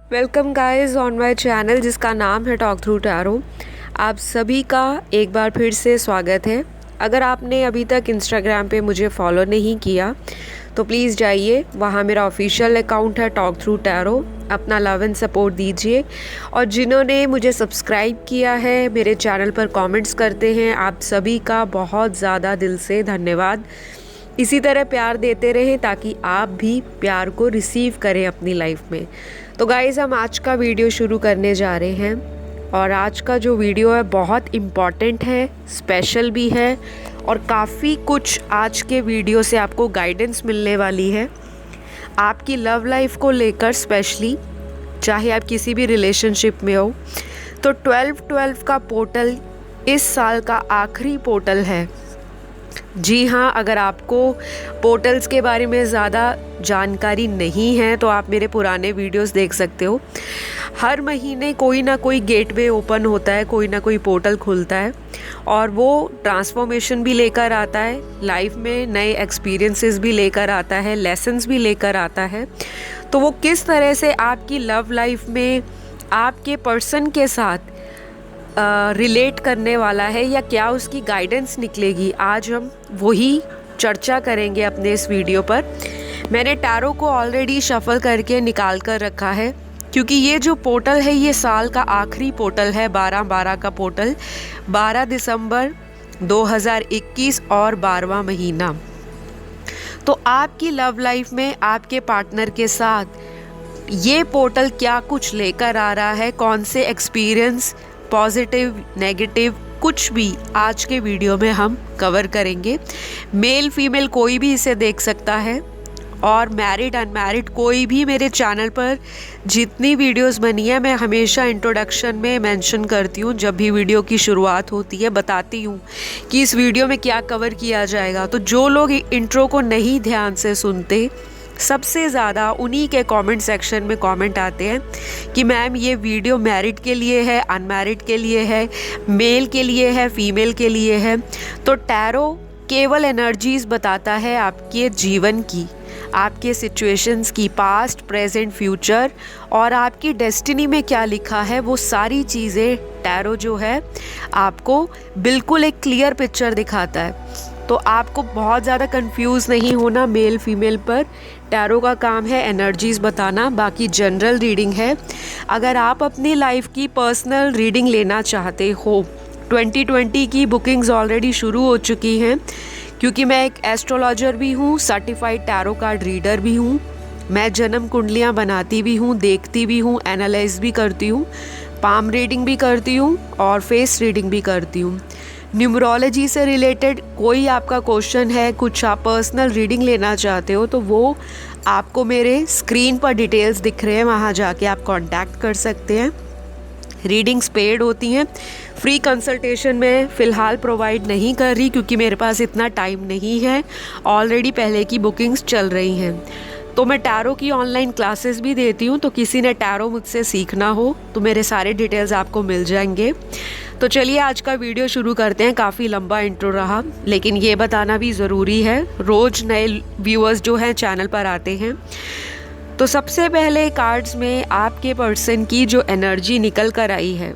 Welcome guys on my channel जिसका नाम है टॉक थ्रू टैरो। आप सभी का एक बार फिर से स्वागत है। अगर आपने अभी तक इंस्टाग्राम पे मुझे फॉलो नहीं किया तो प्लीज़ जाइए, वहाँ मेरा ऑफिशियल अकाउंट है टॉक थ्रू टैरो। अपना लव एंड सपोर्ट दीजिए। और जिन्होंने मुझे सब्सक्राइब किया है, मेरे चैनल पर कमेंट्स करते हैं, आप सभी का बहुत ज़्यादा दिल से धन्यवाद। इसी तरह प्यार देते रहें ताकि आप भी प्यार को रिसीव करें अपनी लाइफ में। तो गाइज़, हम आज का वीडियो शुरू करने जा रहे हैं और आज का जो वीडियो है बहुत इम्पॉर्टेंट है, स्पेशल भी है और काफ़ी कुछ आज के वीडियो से आपको गाइडेंस मिलने वाली है आपकी लव लाइफ को लेकर। स्पेशली चाहे आप किसी भी रिलेशनशिप में हो, तो 12-12 का पोर्टल इस साल का आखिरी पोर्टल है। जी हाँ, अगर आपको पोर्टल्स के बारे में ज़्यादा जानकारी नहीं है तो आप मेरे पुराने वीडियोस देख सकते हो। हर महीने कोई ना कोई गेटवे ओपन होता है, कोई ना कोई पोर्टल खुलता है और वो ट्रांसफॉर्मेशन भी लेकर आता है, लाइफ में नए एक्सपीरियंसेस भी लेकर आता है, लेसन्स भी लेकर आता है। तो वो किस तरह से आपकी लव लाइफ में आपके पर्सन के साथ रिलेट करने वाला है या क्या उसकी गाइडेंस निकलेगी, आज हम वही चर्चा करेंगे अपने इस वीडियो पर। मैंने टैरो को ऑलरेडी शफल करके निकाल कर रखा है क्योंकि ये जो पोर्टल है ये साल का आखिरी पोर्टल है, 12-12 का पोर्टल, 12 दिसंबर 2021 और 12वां महीना। तो आपकी लव लाइफ में आपके पार्टनर के साथ ये पोर्टल क्या कुछ लेकर आ रहा है, कौन से एक्सपीरियंस, पॉजिटिव नेगेटिव, कुछ भी आज के वीडियो में हम कवर करेंगे। मेल फीमेल कोई भी इसे देख सकता है और मैरिड अनमैरिड कोई भी। मेरे चैनल पर जितनी वीडियोस बनी है मैं हमेशा इंट्रोडक्शन में मेंशन करती हूँ, जब भी वीडियो की शुरुआत होती है बताती हूँ कि इस वीडियो में क्या कवर किया जाएगा। तो जो लोग इंट्रो को नहीं ध्यान से सुनते, सबसे ज़्यादा उन्हीं के कमेंट सेक्शन में कमेंट आते हैं कि मैम ये वीडियो मैरिड के लिए है, अनमैरिड के लिए है, मेल के लिए है, फीमेल के लिए है। तो टैरो केवल एनर्जीज़ बताता है आपके जीवन की, आपके सिचुएशंस की, पास्ट प्रेजेंट फ्यूचर, और आपकी डेस्टिनी में क्या लिखा है वो सारी चीज़ें टैरो जो है आपको बिल्कुल एक क्लियर पिक्चर दिखाता है। तो आपको बहुत ज़्यादा कंफ्यूज नहीं होना मेल फीमेल पर। टैरो का काम है एनर्जीज़ बताना, बाकी जनरल रीडिंग है। अगर आप अपनी लाइफ की पर्सनल रीडिंग लेना चाहते हो, 2020 की बुकिंग्स ऑलरेडी शुरू हो चुकी हैं क्योंकि मैं एक एस्ट्रोलॉजर भी हूँ, सर्टिफाइड टैरो कार्ड रीडर भी हूँ। मैं जन्म कुंडलियाँ बनाती भी हूँ, देखती भी हूँ, एनालाइज भी करती हूँ, पाम रीडिंग भी करती हूँ और फेस रीडिंग भी करती हूँ। न्यूमरोलॉजी से रिलेटेड कोई आपका क्वेश्चन है, कुछ आप पर्सनल रीडिंग लेना चाहते हो, तो वो आपको मेरे स्क्रीन पर डिटेल्स दिख रहे हैं, वहाँ जाके आप कांटेक्ट कर सकते हैं। रीडिंग्स पेड होती हैं, फ्री कंसल्टेशन में फ़िलहाल प्रोवाइड नहीं कर रही क्योंकि मेरे पास इतना टाइम नहीं है, ऑलरेडी पहले की बुकिंग्स चल रही हैं। तो मैं टैरो की ऑनलाइन क्लासेस भी देती हूँ, तो किसी ने टैरो मुझसे सीखना हो तो मेरे सारे डिटेल्स आपको मिल जाएंगे। तो चलिए आज का वीडियो शुरू करते हैं। काफ़ी लंबा इंट्रो रहा, लेकिन ये बताना भी ज़रूरी है, रोज़ नए व्यूअर्स जो हैं चैनल पर आते हैं। तो सबसे पहले कार्ड्स में आपके पर्सन की जो एनर्जी निकल कर आई है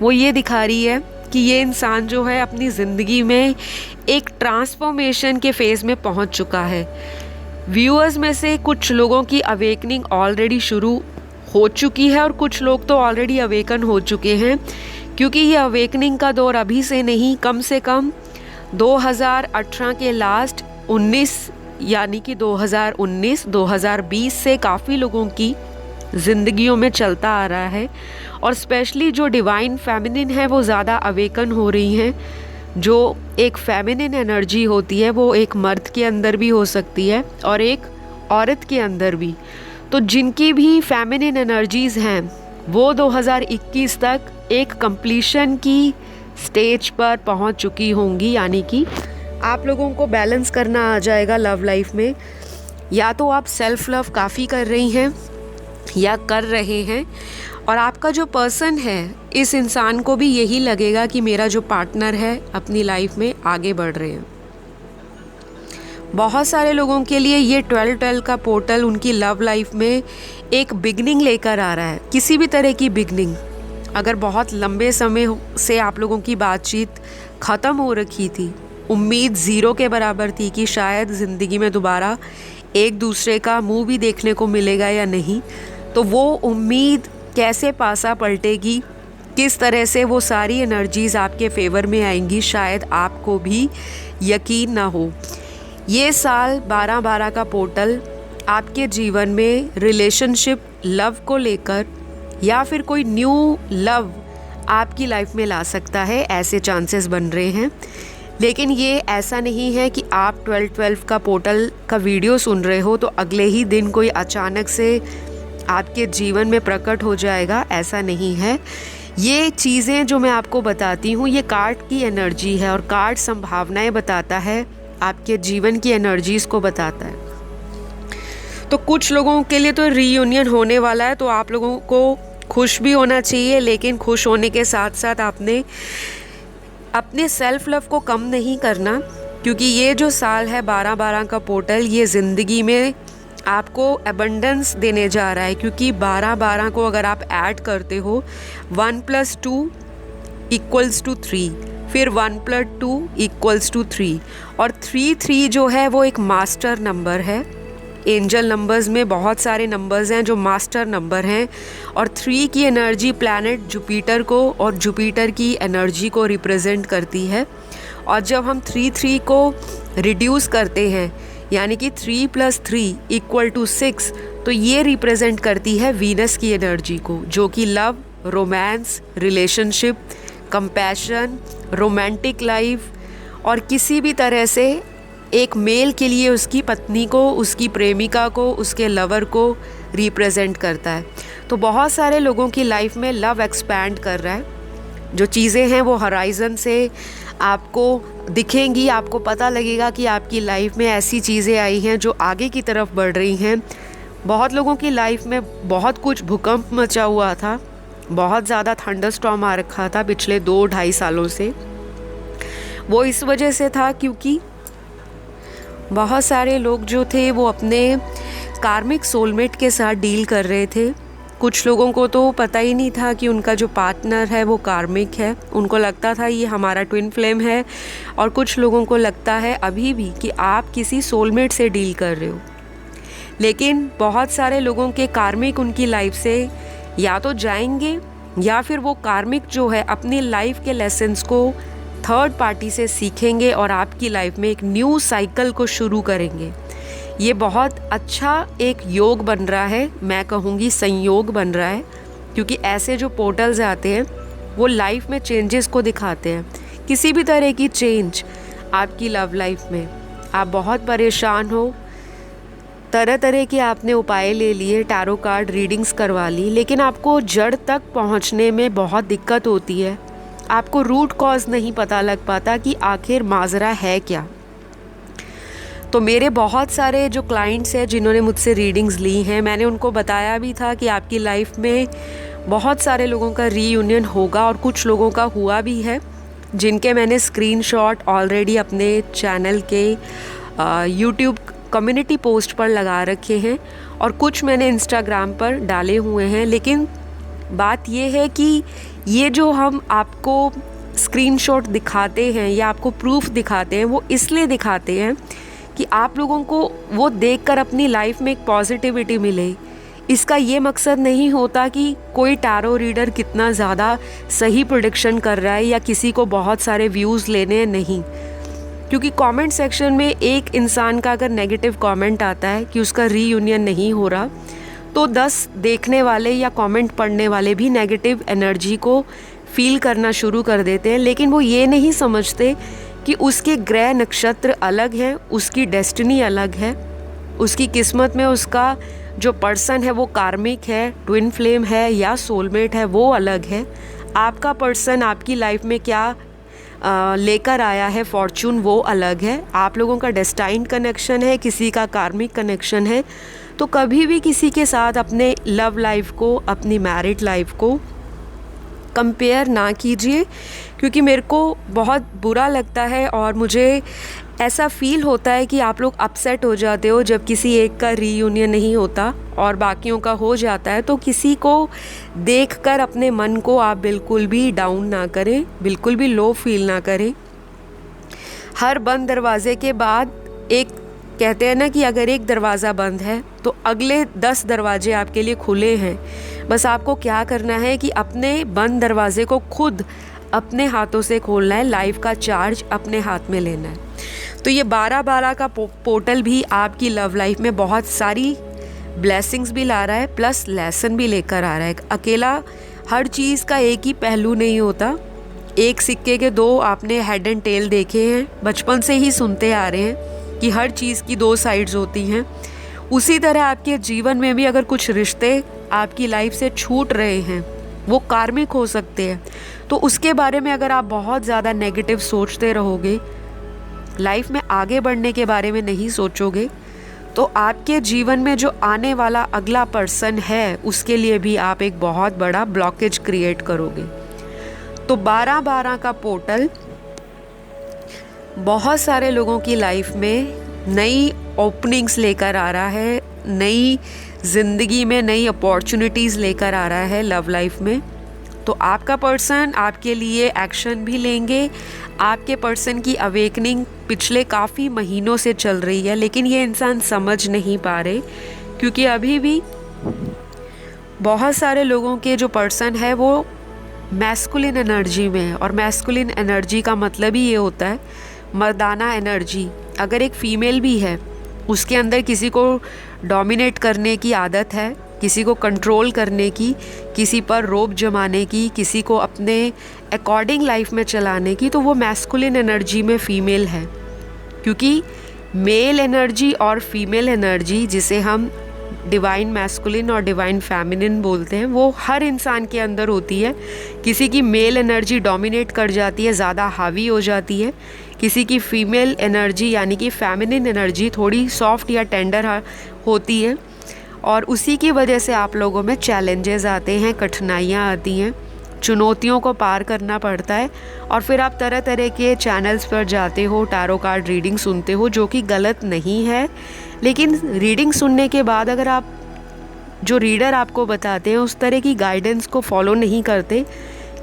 वो ये दिखा रही है कि ये इंसान जो है अपनी ज़िंदगी में एक ट्रांसफॉर्मेशन के फेज़ में पहुंच चुका है। व्यूअर्स में से कुछ लोगों की अवेकनिंग ऑलरेडी शुरू हो चुकी है और कुछ लोग तो ऑलरेडी अवेकन हो चुके हैं, क्योंकि ये अवेकनिंग का दौर अभी से नहीं, कम से कम 2018 के लास्ट 19 यानी कि 2019-2020 से काफ़ी लोगों की ज़िंदगियों में चलता आ रहा है। और स्पेशली जो डिवाइन फेमिनिन है वो ज़्यादा अवेकन हो रही हैं। जो एक फेमिनिन एनर्जी होती है वो एक मर्द के अंदर भी हो सकती है और एक औरत के अंदर भी। तो जिनकी भी फेमिनिन एनर्जीज़ हैं वो 2021 तक एक कंप्लीशन की स्टेज पर पहुंच चुकी होंगी, यानी कि आप लोगों को बैलेंस करना आ जाएगा लव लाइफ में। या तो आप सेल्फ लव काफ़ी कर रही हैं या कर रहे हैं, और आपका जो पर्सन है इस इंसान को भी यही लगेगा कि मेरा जो पार्टनर है अपनी लाइफ में आगे बढ़ रहे हैं। बहुत सारे लोगों के लिए ये 12-12 का पोर्टल उनकी लव लाइफ में एक बिगनिंग लेकर आ रहा है, किसी भी तरह की बिगनिंग। अगर बहुत लंबे समय से आप लोगों की बातचीत ख़त्म हो रखी थी, उम्मीद ज़ीरो के बराबर थी कि शायद ज़िंदगी में दोबारा एक दूसरे का मुंह भी देखने को मिलेगा या नहीं, तो वो उम्मीद कैसे पासा पलटेगी, किस तरह से वो सारी एनर्जीज़ आपके फेवर में आएंगी, शायद आपको भी यकीन ना हो। ये साल 12-12 का पोर्टल आपके जीवन में रिलेशनशिप, लव को लेकर या फिर कोई न्यू लव आपकी लाइफ में ला सकता है, ऐसे चांसेस बन रहे हैं। लेकिन ये ऐसा नहीं है कि आप 12-12 का पोर्टल का वीडियो सुन रहे हो तो अगले ही दिन कोई अचानक से आपके जीवन में प्रकट हो जाएगा, ऐसा नहीं है। ये चीज़ें जो मैं आपको बताती हूँ, ये कार्ड की एनर्जी है और कार्ड संभावनाएं बताता है, आपके जीवन की एनर्जीज़ को बताता है। तो कुछ लोगों के लिए तो रीयूनियन होने वाला है, तो आप लोगों को खुश भी होना चाहिए, लेकिन खुश होने के साथ साथ आपने अपने सेल्फ लव को कम नहीं करना, क्योंकि ये जो साल है 12-12 का पोर्टल, ये ज़िंदगी में आपको एबंडेंस देने जा रहा है। क्योंकि 12-12 को अगर आप ऐड करते हो, 1 + 2 = 3, फिर 1 + 2 = 3, और 3 जो है वो एक मास्टर नंबर है। एंजल नंबर्स में बहुत सारे नंबर्स हैं जो मास्टर नंबर हैं, और 3 की एनर्जी प्लैनेट जुपिटर को और जुपिटर की एनर्जी को रिप्रेजेंट करती है। और जब हम 3 को रिड्यूस करते हैं, यानी कि 3 + 3 = 6, तो ये रिप्रेजेंट करती है वीनस की एनर्जी को, जो कि love, romance, relationship, compassion, romantic life और किसी भी तरह से एक मेल के लिए उसकी पत्नी को, उसकी प्रेमिका को, उसके लवर को रिप्रेजेंट करता है। तो बहुत सारे लोगों की लाइफ में लव एक्सपैंड कर रहा है। जो चीज़ें हैं वो हराइज़न से आपको दिखेंगी, आपको पता लगेगा कि आपकी लाइफ में ऐसी चीज़ें आई हैं जो आगे की तरफ बढ़ रही हैं। बहुत लोगों की लाइफ में बहुत कुछ भूकंप मचा हुआ था, बहुत ज़्यादा थंडरस्टॉर्म आ रखा था पिछले 2-2.5 सालों से। वो इस वजह से था क्योंकि बहुत सारे लोग जो थे वो अपने कार्मिक सोलमेट के साथ डील कर रहे थे। कुछ लोगों को तो पता ही नहीं था कि उनका जो पार्टनर है वो कार्मिक है, उनको लगता था ये हमारा ट्विन फ्लेम है, और कुछ लोगों को लगता है अभी भी कि आप किसी सोलमेट से डील कर रहे हो। लेकिन बहुत सारे लोगों के कार्मिक उनकी लाइफ से या तो जाएंगे, या फिर वो कार्मिक जो है अपनी लाइफ के लेसन्स को थर्ड पार्टी से सीखेंगे और आपकी लाइफ में एक न्यू साइकिल को शुरू करेंगे। ये बहुत अच्छा एक योग बन रहा है, मैं कहूँगी संयोग बन रहा है, क्योंकि ऐसे जो पोर्टल्स आते हैं वो लाइफ में चेंजेस को दिखाते हैं। किसी भी तरह की चेंज आपकी लव लाइफ में, आप बहुत परेशान हो, तरह तरह के आपने उपाय ले लिए, टैरो कार्ड रीडिंग्स करवा ली, लेकिन आपको जड़ तक पहुँचने में बहुत दिक्कत होती है। आपको रूट कॉज नहीं पता लग पाता कि आखिर माजरा है क्या। तो मेरे बहुत सारे जो क्लाइंट्स हैं जिन्होंने मुझसे रीडिंग्स ली हैं, मैंने उनको बताया भी था कि आपकी लाइफ में बहुत सारे लोगों का रीयूनियन होगा, और कुछ लोगों का हुआ भी है, जिनके मैंने स्क्रीनशॉट ऑलरेडी अपने चैनल के यूट्यूब कम्युनिटी पोस्ट पर लगा रखे हैं, और कुछ मैंने इंस्टाग्राम पर डाले हुए हैं। लेकिन बात ये है कि ये जो हम आपको स्क्रीनशॉट दिखाते हैं या आपको प्रूफ दिखाते हैं, वो इसलिए दिखाते हैं कि आप लोगों को वो देखकर अपनी लाइफ में एक पॉजिटिविटी मिले। इसका ये मकसद नहीं होता कि कोई टैरो रीडर कितना ज़्यादा सही प्रेडिक्शन कर रहा है या किसी को बहुत सारे व्यूज़ लेने हैं, नहीं। क्योंकि कमेंट सेक्शन में एक इंसान का अगर नेगेटिव कमेंट आता है कि उसका रीयूनियन नहीं हो रहा, तो 10 देखने वाले या कमेंट पढ़ने वाले भी नेगेटिव एनर्जी को फील करना शुरू कर देते हैं। लेकिन वो ये नहीं समझते कि उसके ग्रह नक्षत्र अलग हैं, उसकी डेस्टिनी अलग है, उसकी किस्मत में उसका जो पर्सन है वो कार्मिक है, ट्विन फ्लेम है या सोलमेट है, वो अलग है। आपका पर्सन आपकी लाइफ में क्या लेकर आया है, फॉर्चून, वो अलग है। आप लोगों का डेस्टाइन्ड कनेक्शन है, किसी का कार्मिक कनेक्शन है। तो कभी भी किसी के साथ अपने लव लाइफ को, अपनी मैरिड लाइफ को कंपेयर ना कीजिए, क्योंकि मेरे को बहुत बुरा लगता है और मुझे ऐसा फील होता है कि आप लोग अपसेट हो जाते हो जब किसी एक का रीयूनियन नहीं होता और बाकियों का हो जाता है। तो किसी को देखकर अपने मन को आप बिल्कुल भी डाउन ना करें, बिल्कुल भी लो फील ना करें। हर बंद दरवाजे के बाद एक कहते हैं ना कि अगर एक दरवाज़ा बंद है तो अगले 10 दरवाजे आपके लिए खुले हैं। बस आपको क्या करना है कि अपने बंद दरवाजे को खुद अपने हाथों से खोलना है, लाइफ का चार्ज अपने हाथ में लेना है। तो ये 12-12 का पोर्टल भी आपकी लव लाइफ में बहुत सारी ब्लेसिंग्स भी ला रहा है, प्लस लेसन भी लेकर आ रहा है। अकेला हर चीज़ का एक ही पहलू नहीं होता, एक सिक्के के दो आपने हेड एंड टेल देखे हैं, बचपन से ही सुनते आ रहे हैं कि हर चीज़ की दो साइड्स होती हैं। उसी तरह आपके जीवन में भी अगर कुछ रिश्ते आपकी लाइफ से छूट रहे हैं, वो कार्मिक हो सकते हैं, तो उसके बारे में अगर आप बहुत ज़्यादा नेगेटिव सोचते रहोगे, लाइफ में आगे बढ़ने के बारे में नहीं सोचोगे, तो आपके जीवन में जो आने वाला अगला पर्सन है उसके लिए भी आप एक बहुत बड़ा ब्लॉकेज क्रिएट करोगे। तो 12-12 का पोर्टल बहुत सारे लोगों की लाइफ में नई ओपनिंग्स लेकर आ रहा है, नई ज़िंदगी में नई अपॉर्चुनिटीज़ लेकर आ रहा है लव लाइफ में। तो आपका पर्सन आपके लिए एक्शन भी लेंगे। आपके पर्सन की अवेकनिंग पिछले काफ़ी महीनों से चल रही है, लेकिन ये इंसान समझ नहीं पा रहे, क्योंकि अभी भी बहुत सारे लोगों के जो पर्सन है वो मैस्कुलिन एनर्जी में है। और मैस्कुलिन एनर्जी का मतलब ही ये होता है मर्दाना एनर्जी। अगर एक फ़ीमेल भी है, उसके अंदर किसी को डोमिनेट करने की आदत है, किसी को कंट्रोल करने की, किसी पर रोब जमाने की, किसी को अपने अकॉर्डिंग लाइफ में चलाने की, तो वो मैस्कुलिन एनर्जी में फ़ीमेल है। क्योंकि मेल एनर्जी और फीमेल एनर्जी, जिसे हम डिवाइन मैस्कुलिन और डिवाइन फेमिनिन बोलते हैं, वो हर इंसान के अंदर होती है। किसी की मेल एनर्जी डोमिनेट कर जाती है, ज़्यादा हावी हो जाती है, किसी की फीमेल एनर्जी यानी कि फेमिनिन एनर्जी थोड़ी सॉफ्ट या टेंडर होती है। और उसी की वजह से आप लोगों में चैलेंजेस आते हैं, कठिनाइयाँ आती हैं, चुनौतियों को पार करना पड़ता है। और फिर आप तरह तरह के चैनल्स पर जाते हो, टैरो कार्ड रीडिंग सुनते हो, जो कि गलत नहीं है। लेकिन रीडिंग सुनने के बाद अगर आप जो रीडर आपको बताते हैं उस तरह की गाइडेंस को फॉलो नहीं करते,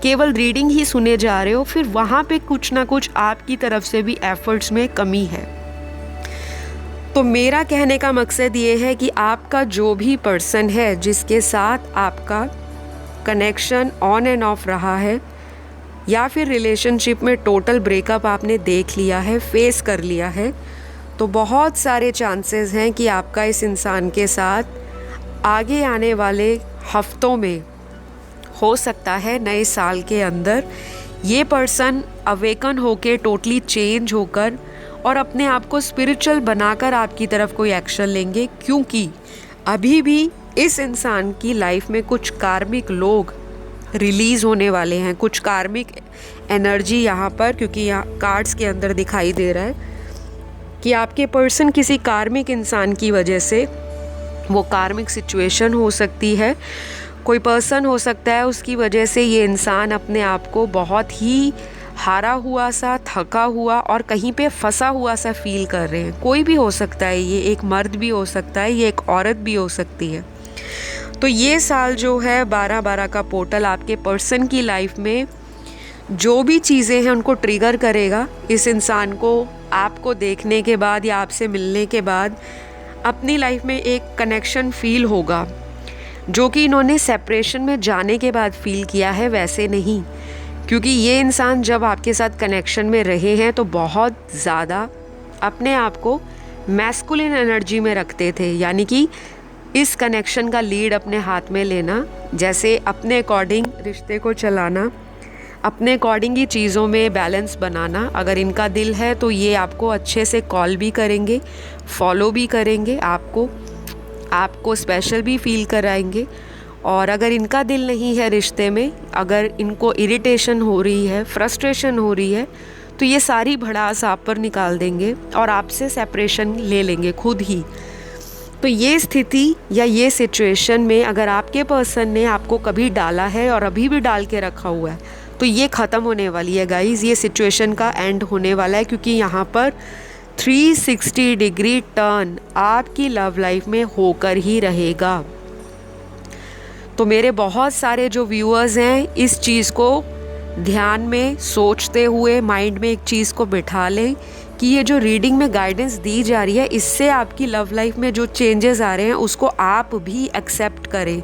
केवल रीडिंग ही सुने जा रहे हो, फिर वहाँ पे कुछ ना कुछ आपकी तरफ से भी एफर्ट्स में कमी है। तो मेरा कहने का मकसद ये है कि आपका जो भी पर्सन है जिसके साथ आपका कनेक्शन ऑन एंड ऑफ रहा है, या फिर रिलेशनशिप में टोटल ब्रेकअप आपने देख लिया है, फेस कर लिया है, तो बहुत सारे चांसेस हैं कि आपका इस इंसान के साथ आगे आने वाले हफ्तों में, हो सकता है नए साल के अंदर, ये पर्सन अवेकन होके टोटली चेंज होकर और अपने आप को स्पिरिचुअल बनाकर आपकी तरफ कोई एक्शन लेंगे। क्योंकि अभी भी इस इंसान की लाइफ में कुछ कार्मिक लोग रिलीज़ होने वाले हैं, कुछ कार्मिक एनर्जी यहाँ पर, क्योंकि यहाँ कार्ड्स के अंदर दिखाई दे रहा है कि आपके पर्सन किसी कार्मिक इंसान की वजह से, वो कार्मिक सिचुएशन हो सकती है, कोई पर्सन हो सकता है, उसकी वजह से ये इंसान अपने आप को बहुत ही हारा हुआ सा, थका हुआ और कहीं पे फंसा हुआ सा फील कर रहे हैं। कोई भी हो सकता है, ये एक मर्द भी हो सकता है, ये एक औरत भी हो सकती है। तो ये साल जो है 12-12 का पोर्टल आपके पर्सन की लाइफ में जो भी चीज़ें हैं उनको ट्रिगर करेगा। इस इंसान को आपको देखने के बाद या आपसे मिलने के बाद अपनी लाइफ में एक कनेक्शन फील होगा, जो कि इन्होंने सेपरेशन में जाने के बाद फील किया है, वैसे नहीं। क्योंकि ये इंसान जब आपके साथ कनेक्शन में रहे हैं तो बहुत ज़्यादा अपने आप को मैस्कुलिन एनर्जी में रखते थे, यानी कि इस कनेक्शन का लीड अपने हाथ में लेना, जैसे अपने अकॉर्डिंग रिश्ते को चलाना, अपने अकॉर्डिंग ही चीज़ों में बैलेंस बनाना। अगर इनका दिल है तो ये आपको अच्छे से कॉल भी करेंगे, फॉलो भी करेंगे, आपको स्पेशल भी फील कराएंगे। और अगर इनका दिल नहीं है रिश्ते में, अगर इनको इरिटेशन हो रही है, फ्रस्ट्रेशन हो रही है, तो ये सारी भड़ास आप पर निकाल देंगे और आपसे सेपरेशन ले लेंगे खुद ही। तो ये स्थिति या ये सिचुएशन में अगर आपके पर्सन ने आपको कभी डाला है और अभी भी डाल के रखा हुआ है तो ये ख़त्म होने वाली है गाइज़, ये सिचुएशन का एंड होने वाला है, क्योंकि यहाँ पर 360 डिग्री टर्न आपकी लव लाइफ में होकर ही रहेगा। तो मेरे बहुत सारे जो व्यूअर्स हैं इस चीज़ को ध्यान में सोचते हुए माइंड में एक चीज़ को बिठा लें कि ये जो रीडिंग में गाइडेंस दी जा रही है इससे आपकी लव लाइफ में जो चेंजेस आ रहे हैं उसको आप भी एक्सेप्ट करें,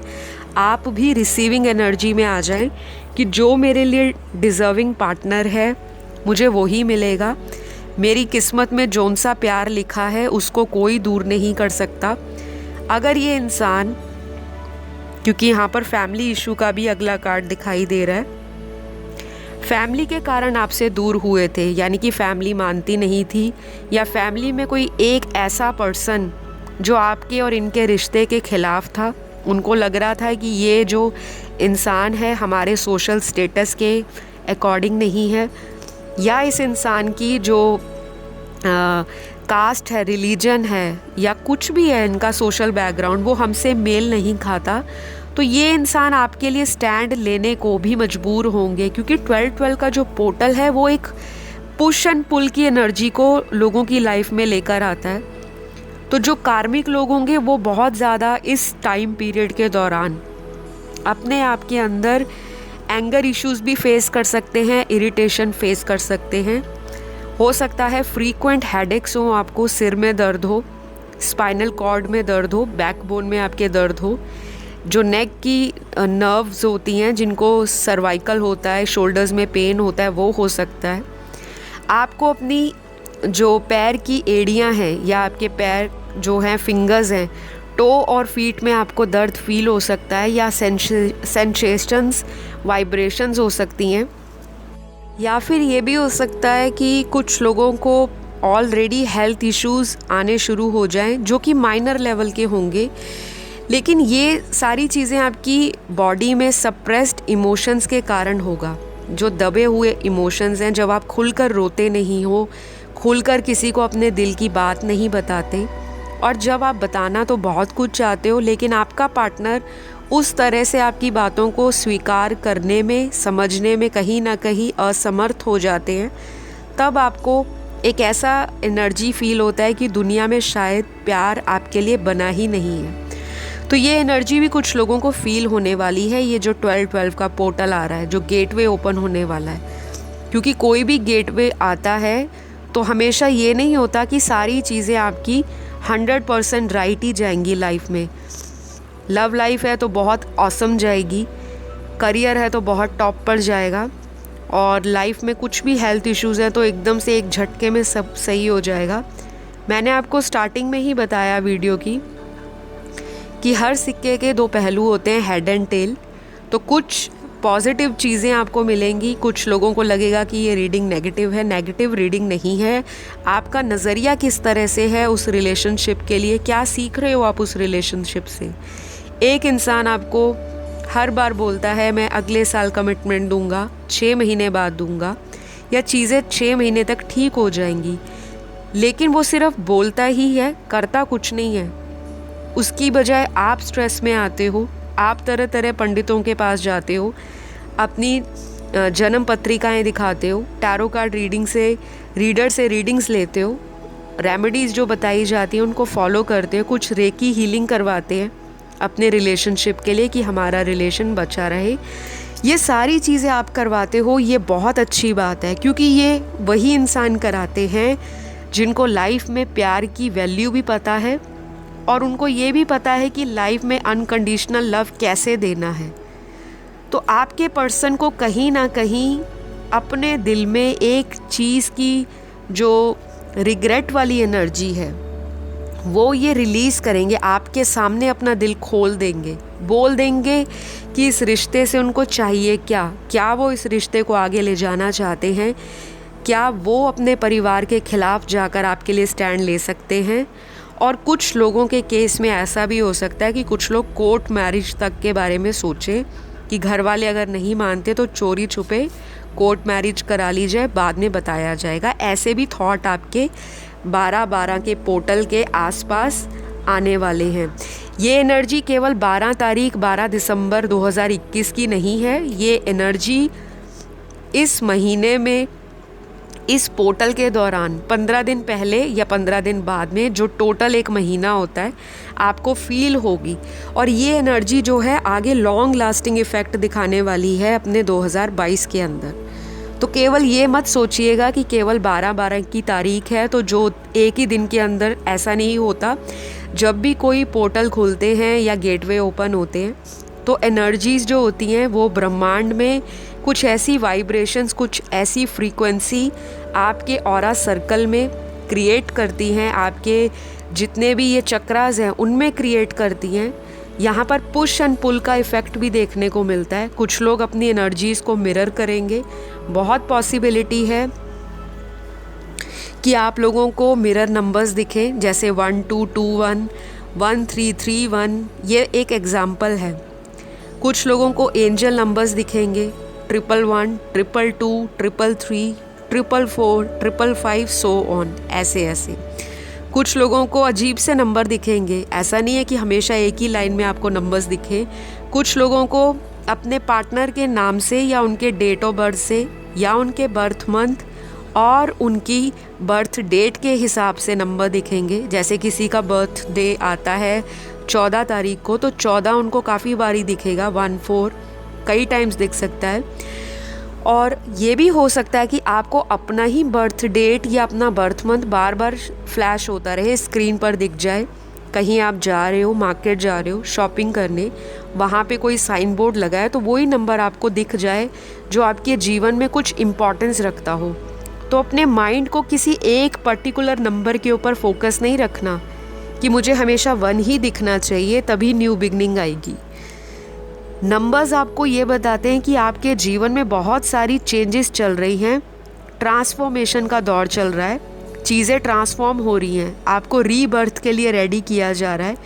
आप भी रिसीविंग एनर्जी में आ जाएं कि जो मेरे लिए डिज़र्विंग पार्टनर है मुझे वही मिलेगा। मेरी किस्मत में जौन सा प्यार लिखा है उसको कोई दूर नहीं कर सकता। अगर ये इंसान, क्योंकि यहाँ पर फैमिली इशू का भी अगला कार्ड दिखाई दे रहा है, फैमिली के कारण आपसे दूर हुए थे, यानी कि फैमिली मानती नहीं थी, या फैमिली में कोई एक ऐसा पर्सन जो आपके और इनके रिश्ते के खिलाफ था, उनको लग रहा था कि ये जो इंसान है हमारे सोशल स्टेटस के अकॉर्डिंग नहीं है, या इस इंसान की जो कास्ट है, रिलीजन है, या कुछ भी है इनका सोशल बैकग्राउंड वो हमसे मेल नहीं खाता, तो ये इंसान आपके लिए स्टैंड लेने को भी मजबूर होंगे, क्योंकि 12-12 का जो पोर्टल है वो एक पुश एंड पुल की एनर्जी को लोगों की लाइफ में लेकर आता है। तो जो कार्मिक लोग होंगे वो बहुत ज़्यादा इस टाइम पीरियड के दौरान अपने आप के अंदर एंगर इश्यूज भी फेस कर सकते हैं, इरिटेशन फेस कर सकते हैं। हो सकता है फ्रीक्वेंट हेडेक्स हो, आपको सिर में दर्द हो, स्पाइनल कॉर्ड में दर्द हो, बैकबोन में आपके दर्द हो, जो नेक की नर्व्स होती हैं जिनको सर्वाइकल होता है, शोल्डर्स में पेन होता है, वो हो सकता है। आपको अपनी जो पैर की एड़ियां हैं या आपके पैर जो हैं फिंगर्स हैं, टो और फीट में आपको दर्द फील हो सकता है, या सेंसेशंस, वाइब्रेशंस हो सकती हैं, या फिर ये भी हो सकता है कि कुछ लोगों को ऑलरेडी हेल्थ इश्यूज़ आने शुरू हो जाएं जो कि माइनर लेवल के होंगे। लेकिन ये सारी चीज़ें आपकी बॉडी में सप्रेस्ड इमोशंस के कारण होगा, जो दबे हुए इमोशंस हैं। जब आप खुलकर रोते नहीं हो, खुलकर किसी को अपने दिल की बात नहीं बताते, और जब आप बताना तो बहुत कुछ चाहते हो लेकिन आपका पार्टनर उस तरह से आपकी बातों को स्वीकार करने में, समझने में कहीं ना कहीं असमर्थ हो जाते हैं, तब आपको एक ऐसा एनर्जी फील होता है कि दुनिया में शायद प्यार आपके लिए बना ही नहीं है। तो ये एनर्जी भी कुछ लोगों को फील होने वाली है। ये जो 12-12 का पोर्टल आ रहा है, जो गेटवे ओपन होने वाला है, क्योंकि कोई भी गेटवे आता है तो हमेशा ये नहीं होता कि सारी चीज़ें आपकी 100% राइट ही जाएंगी लाइफ में। लव लाइफ है तो बहुत ऑसम जाएगी, करियर है तो बहुत टॉप पर जाएगा, और लाइफ में कुछ भी हेल्थ इश्यूज़ हैं तो एकदम से एक झटके में सब सही हो जाएगा। मैंने आपको स्टार्टिंग में ही बताया वीडियो की कि हर सिक्के के 2 पहलू होते हैं, हेड एंड टेल। तो कुछ पॉजिटिव चीज़ें आपको मिलेंगी, कुछ लोगों को लगेगा कि ये रीडिंग नेगेटिव है। नेगेटिव रीडिंग नहीं है। आपका नज़रिया किस तरह से है उस रिलेशनशिप के लिए, क्या सीख रहे हो आप उस रिलेशनशिप से। एक इंसान आपको हर बार बोलता है मैं अगले साल कमिटमेंट दूंगा, 6 महीने बाद दूंगा, या चीज़ें 6 महीने तक ठीक हो जाएंगी, लेकिन वो सिर्फ बोलता ही है, करता कुछ नहीं है। उसकी बजाय आप स्ट्रेस में आते हो, आप तरह तरह पंडितों के पास जाते हो, अपनी जन्म पत्रिकाएं दिखाते हो, टैरो कार्ड रीडर से रीडिंग्स लेते हो, रेमेडीज़ जो बताई जाती हैं उनको फॉलो करते हो, कुछ रेकी हीलिंग करवाते हैं अपने रिलेशनशिप के लिए कि हमारा रिलेशन बचा रहे। ये सारी चीज़ें आप करवाते हो, ये बहुत अच्छी बात है, क्योंकि ये वही इंसान कराते हैं जिनको लाइफ में प्यार की वैल्यू भी पता है, और उनको ये भी पता है कि लाइफ में अनकंडीशनल लव कैसे देना है। तो आपके पर्सन को कहीं ना कहीं अपने दिल में एक चीज़ की जो रिग्रेट वाली एनर्जी है वो ये रिलीज़ करेंगे, आपके सामने अपना दिल खोल देंगे, बोल देंगे कि इस रिश्ते से उनको चाहिए क्या वो इस रिश्ते को आगे ले जाना चाहते हैं, क्या वो अपने परिवार के खिलाफ जाकर आपके लिए स्टैंड ले सकते हैं। और कुछ लोगों के केस में ऐसा भी हो सकता है कि कुछ लोग कोर्ट मैरिज तक के बारे में सोचें कि घर वाले अगर नहीं मानते तो चोरी छुपे कोर्ट मैरिज करा ली जाए, बाद में बताया जाएगा। ऐसे भी थॉट आपके 12-12 के पोर्टल के आसपास आने वाले हैं। ये एनर्जी केवल 12 दिसंबर 2021 की नहीं है, ये एनर्जी इस महीने में इस पोर्टल के दौरान 15 दिन पहले या 15 दिन बाद में, जो टोटल एक महीना होता है, आपको फील होगी। और ये एनर्जी जो है आगे लॉन्ग लास्टिंग इफ़ेक्ट दिखाने वाली है अपने 2022 के अंदर। तो केवल ये मत सोचिएगा कि केवल 12 की तारीख है तो जो एक ही दिन के अंदर, ऐसा नहीं होता। जब भी कोई पोर्टल खुलते हैं या गेटवे ओपन होते हैं तो एनर्जीज़ जो होती हैं वो ब्रह्मांड में कुछ ऐसी वाइब्रेशंस, कुछ ऐसी फ्रीक्वेंसी आपके ऑरा सर्कल में क्रिएट करती हैं, आपके जितने भी ये चक्रास हैं उनमें क्रिएट करती हैं। यहाँ पर पुश एंड पुल का इफ़ेक्ट भी देखने को मिलता है। कुछ लोग अपनी एनर्जीज़ को मिरर करेंगे। बहुत पॉसिबिलिटी है कि आप लोगों को मिरर नंबर्स दिखें, जैसे 1221, 1331, ये एक एग्ज़ाम्पल है। कुछ लोगों को एंजल नंबर्स दिखेंगे, 111, 222, 333, 444, 555, सो ऑन, ऐसे। कुछ लोगों को अजीब से नंबर दिखेंगे। ऐसा नहीं है कि हमेशा एक ही लाइन में आपको नंबर्स दिखे। कुछ लोगों को अपने पार्टनर के नाम से या उनके डेट ऑफ बर्थ से या उनके बर्थ मंथ और उनकी बर्थ डेट के हिसाब से नंबर दिखेंगे। जैसे किसी का बर्थ डे आता है 14 तारीख को, तो 14 उनको काफ़ी बारी दिखेगा, 14 कई टाइम्स दिख सकता है। और ये भी हो सकता है कि आपको अपना ही बर्थ डेट या अपना बर्थ मंथ बार बार फ्लैश होता रहे, स्क्रीन पर दिख जाए। कहीं आप जा रहे हो, मार्केट जा रहे हो शॉपिंग करने, वहाँ पे कोई साइन बोर्ड लगा है तो वही नंबर आपको दिख जाए जो आपके जीवन में कुछ इम्पोर्टेंस रखता हो। तो अपने माइंड को किसी एक पर्टिकुलर नंबर के ऊपर फोकस नहीं रखना कि मुझे हमेशा 1 ही दिखना चाहिए तभी न्यू बिगनिंग आएगी। नंबर्स आपको ये बताते हैं कि आपके जीवन में बहुत सारी चेंजेस चल रही हैं, ट्रांसफॉर्मेशन का दौर चल रहा है, चीज़ें ट्रांसफॉर्म हो रही हैं, आपको रीबर्थ के लिए रेडी किया जा रहा है।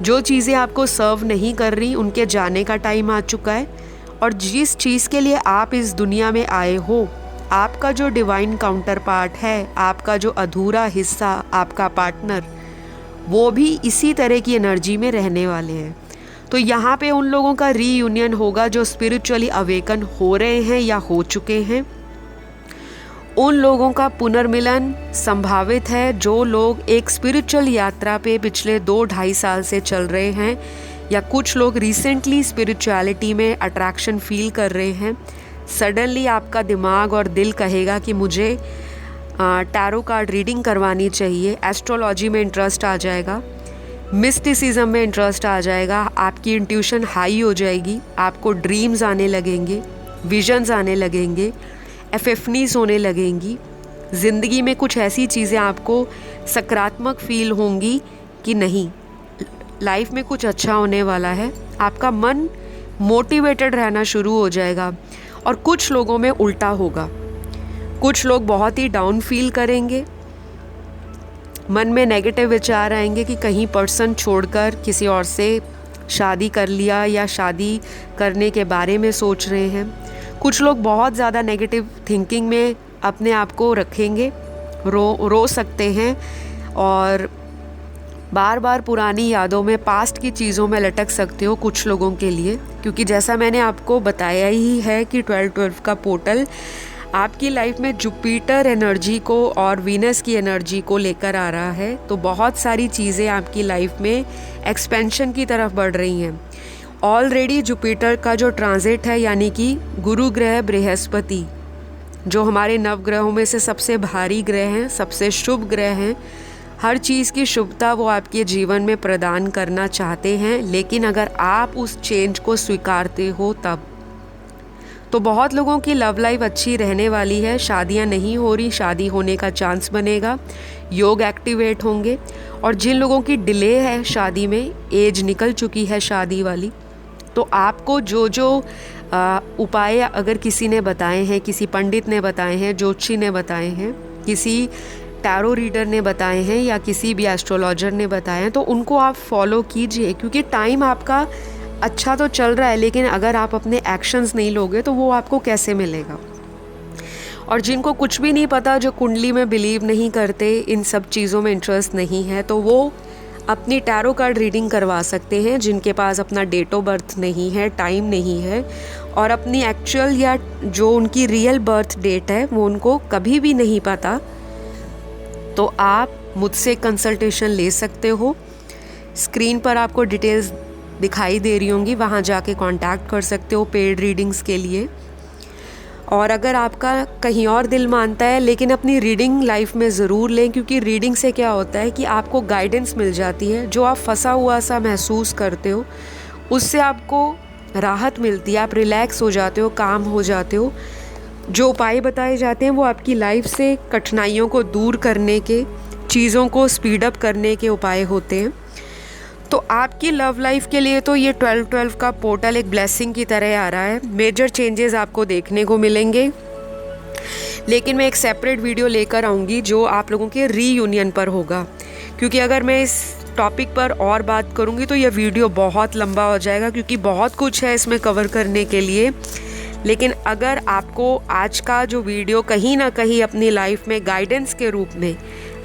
जो चीज़ें आपको सर्व नहीं कर रही उनके जाने का टाइम आ चुका है। और जिस चीज़ के लिए आप इस दुनिया में आए हो, आपका जो डिवाइन काउंटर पार्ट है, आपका जो अधूरा हिस्सा, आपका पार्टनर, वो भी इसी तरह की एनर्जी में रहने वाले हैं। तो यहाँ पे उन लोगों का रीयूनियन होगा जो स्पिरिचुअली अवेकन हो रहे हैं या हो चुके हैं। उन लोगों का पुनर्मिलन संभावित है जो लोग एक स्पिरिचुअल यात्रा पे पिछले 2-2.5 साल से चल रहे हैं, या कुछ लोग रिसेंटली स्पिरिचुअलिटी में अट्रैक्शन फील कर रहे हैं। सडनली आपका दिमाग और दिल कहेगा कि मुझे टैरो कार्ड रीडिंग करवानी चाहिए, एस्ट्रोलॉजी में इंटरेस्ट आ जाएगा, मिस्टिसिज्म में इंटरेस्ट आ जाएगा, आपकी इंट्यूशन हाई हो जाएगी, आपको ड्रीम्स आने लगेंगे, विजन्स आने लगेंगे, एपिफनीज होने लगेंगी। ज़िंदगी में कुछ ऐसी चीज़ें आपको सकारात्मक फील होंगी कि नहीं, लाइफ में कुछ अच्छा होने वाला है। आपका मन मोटिवेटेड रहना शुरू हो जाएगा। और कुछ लोगों में उल्टा होगा, कुछ लोग बहुत ही डाउन फील करेंगे, मन में नेगेटिव विचार आएंगे कि कहीं पर्सन छोड़कर किसी और से शादी कर लिया या शादी करने के बारे में सोच रहे हैं। कुछ लोग बहुत ज़्यादा नेगेटिव थिंकिंग में अपने आप को रखेंगे, रो सकते हैं और बार बार पुरानी यादों में, पास्ट की चीज़ों में लटक सकते हो कुछ लोगों के लिए। क्योंकि जैसा मैंने आपको बताया ही है कि 12-12 का पोर्टल आपकी लाइफ में जुपिटर एनर्जी को और वीनस की एनर्जी को लेकर आ रहा है। तो बहुत सारी चीज़ें आपकी लाइफ में एक्सपेंशन की तरफ बढ़ रही हैं। ऑलरेडी जुपिटर का जो ट्रांजिट है, यानी कि गुरु ग्रह बृहस्पति, जो हमारे नवग्रहों में से सबसे भारी ग्रह हैं, सबसे शुभ ग्रह हैं, हर चीज़ की शुभता वो आपके जीवन में प्रदान करना चाहते हैं। लेकिन अगर आप उस चेंज को स्वीकारते हो तब तो बहुत लोगों की लव लाइफ अच्छी रहने वाली है। शादियां नहीं हो रही, शादी होने का चांस बनेगा, योग एक्टिवेट होंगे। और जिन लोगों की डिले है शादी में, एज निकल चुकी है शादी वाली, तो आपको जो जो उपाय अगर किसी ने बताए हैं, किसी पंडित ने बताए हैं, ज्योतिषी ने बताए हैं, किसी टैरो रीडर ने बताए हैं या किसी भी एस्ट्रोलॉजर ने बताए हैं, तो उनको आप फॉलो कीजिए। क्योंकि टाइम आपका अच्छा तो चल रहा है, लेकिन अगर आप अपने एक्शंस नहीं लोगे तो वो आपको कैसे मिलेगा। और जिनको कुछ भी नहीं पता, जो कुंडली में बिलीव नहीं करते, इन सब चीज़ों में इंटरेस्ट नहीं है, तो वो अपनी टैरो कार्ड रीडिंग करवा सकते हैं जिनके पास अपना डेट ऑफ बर्थ नहीं है, टाइम नहीं है और अपनी एक्चुअल या जो उनकी रियल बर्थ डेट है वो उनको कभी भी नहीं पता। तो आप मुझसे कंसल्टेशन ले सकते हो। स्क्रीन पर आपको डिटेल्स दिखाई दे रही होंगी, वहाँ जाके कांटेक्ट कर सकते हो पेड रीडिंग्स के लिए। और अगर आपका कहीं और दिल मानता है, लेकिन अपनी रीडिंग लाइफ में ज़रूर लें, क्योंकि रीडिंग से क्या होता है कि आपको गाइडेंस मिल जाती है। जो आप फंसा हुआ सा महसूस करते हो उससे आपको राहत मिलती है, आप रिलैक्स हो जाते हो, काम हो जाते हो। जो उपाय बताए जाते हैं वो आपकी लाइफ से कठिनाइयों को दूर करने के, चीज़ों को स्पीड अप करने के उपाय होते हैं। तो आपकी लव लाइफ के लिए तो ये 12-12 का पोर्टल एक ब्लेसिंग की तरह आ रहा है। मेजर चेंजेस आपको देखने को मिलेंगे, लेकिन मैं एक सेपरेट वीडियो लेकर आऊँगी जो आप लोगों के रीयूनियन पर होगा, क्योंकि अगर मैं इस टॉपिक पर और बात करूँगी तो यह वीडियो बहुत लंबा हो जाएगा, क्योंकि बहुत कुछ है इसमें कवर करने के लिए। लेकिन अगर आपको आज का जो वीडियो कहीं ना कहीं अपनी लाइफ में गाइडेंस के रूप में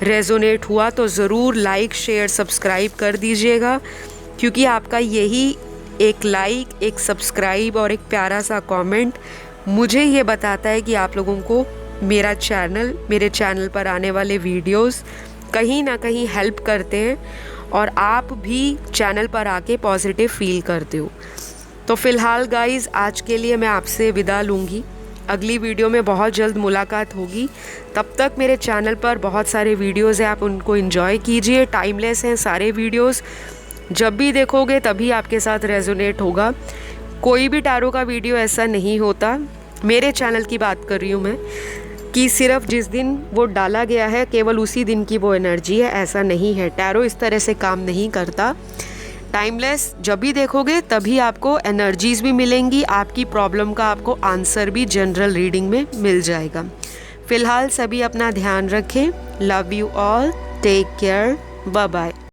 रेजोनेट हुआ तो ज़रूर लाइक, शेयर, सब्सक्राइब कर दीजिएगा, क्योंकि आपका यही एक लाइक, एक सब्सक्राइब और एक प्यारा सा कमेंट मुझे ये बताता है कि आप लोगों को मेरे चैनल पर आने वाले वीडियोस कहीं ना कहीं हेल्प करते हैं और आप भी चैनल पर आके पॉजिटिव फील करते हो। तो फ़िलहाल गाइज़ आज के लिए मैं आपसे विदा लूँगी। अगली वीडियो में बहुत जल्द मुलाकात होगी। तब तक मेरे चैनल पर बहुत सारे वीडियोज़ हैं, आप उनको एंजॉय कीजिए। टाइमलेस हैं सारे वीडियोज़, जब भी देखोगे तभी आपके साथ रेजोनेट होगा। कोई भी टैरो का वीडियो ऐसा नहीं होता, मेरे चैनल की बात कर रही हूँ मैं, कि सिर्फ जिस दिन वो डाला गया है केवल उसी दिन की वो एनर्जी है, ऐसा नहीं है। टैरो इस तरह से काम नहीं करता। टाइमलेस जब भी देखोगे तभी आपको एनर्जीज़ भी मिलेंगी, आपकी प्रॉब्लम का आपको आंसर भी जनरल रीडिंग में मिल जाएगा। फ़िलहाल सभी अपना ध्यान रखें। Love you all, take care, bye bye.